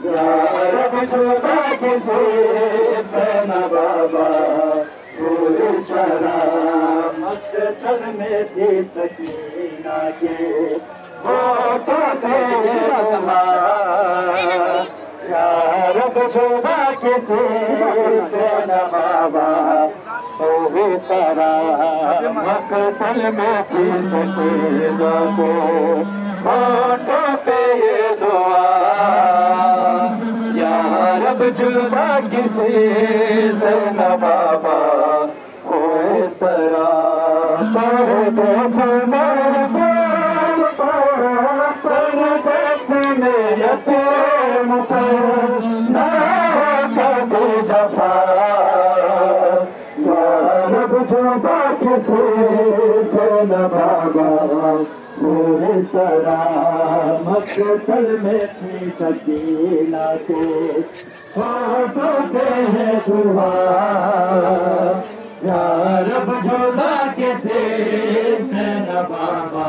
यार जुदा किसी से न बाबा पूरी शराब मकतल में थी सकीना के होठों पे यार जुदा किसी से न बाबा पूरी शराब मकतल में थी सकीना के होठों पे ये दुआ रब जुदा किसी से न बाबा हो इस तरह परदेस में यतीम पर न कभी जफा रब जुदा किसी से न बाबा पूरे सरा मकतल में थी सकीना के होठों पे है दुआ या रब जुदा किसी से न बाबा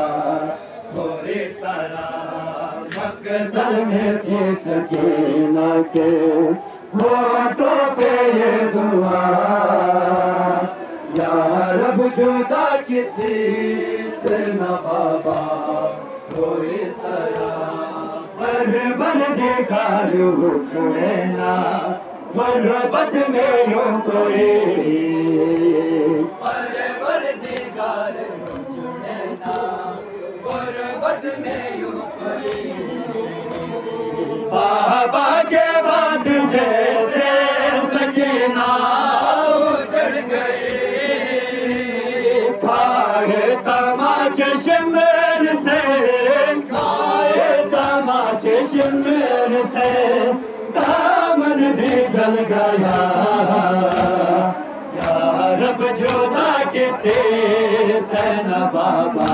पूरे सरा मकतल में थी सकीना के होठों पे है दुआ या रब जुदा किसी से न बाबा कोई सरा बर देखा रूना बरबत में यूं कोई बर देखा रूना बरबत में यूं कोई बाबा के बाद जैसे सकीना उजड़ गई खाए तमाचे शिमर से खाए तमाचे शिमर से दामन भी जल गया या रब जुदा किसी से न बाबा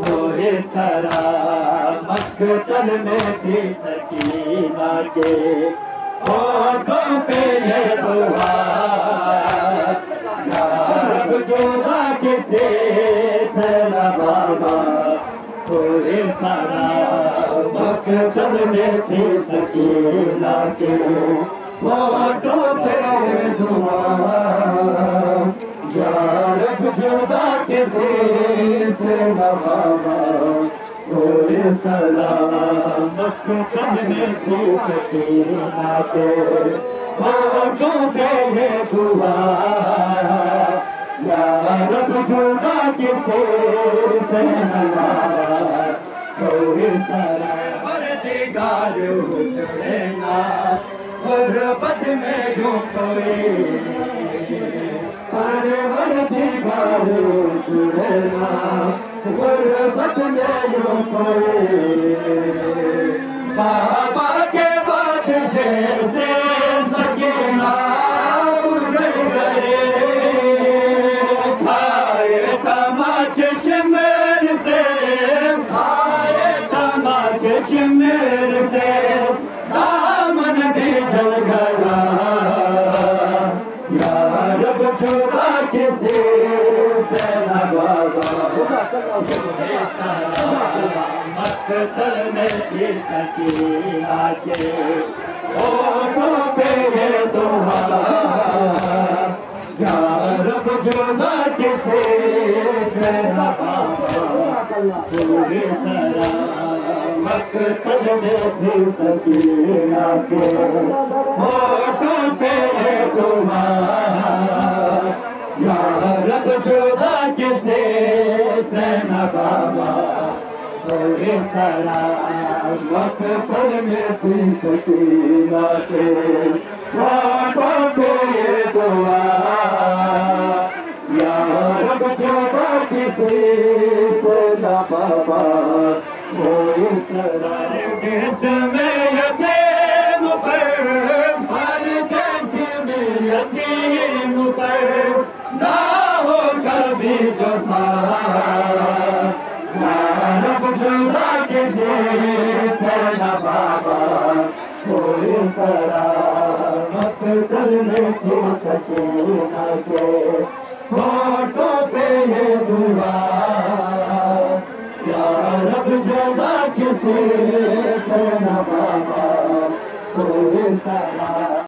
हो इस तरह मकतल में थी सकीना के होठों पे ये दुआ रब जुदा किसी से न बाबा पूरी सारा मकतल में थी सकीना के होठों पे दुआ रब जुदा किसी से न बाबा पूरी सारा मकतल में थी सकीना के होठों पे दुआ रब जुदा किसी से न बाबा कोई सरा दिगार उजड़ेना बरबत में यूं कोई दिगार उजड़ेना बरबत में यूं कोई बाबा के बाद जैसे सकीना उजड़ गए खाए तमाचे शिमर से खाए तमाचे शिमर से दामन भी जल गया या रब जुदा किसी से न बाबा मकतल में थी सकीना के होठों पे ये दुआ या रब जुदा किसी से न बाबा पूरी सरा मकतल में थी सकीना के होठों पे ये दुआ या रब जुदा किसी से न बाबा पूरी सरा मकतल में थी सकीना के होठों पे ये दुआ या रब जुदा किसी से न बाबा कोई सरा देश में यतीम पर हर देश में यतीम पर ना हो कभी जफा रब जुदा किसी से न बाबा कोई सरा मकतल में थी सकीना के होठों पे ये दुआ या रब जुदा किसी से न बाबा সালাম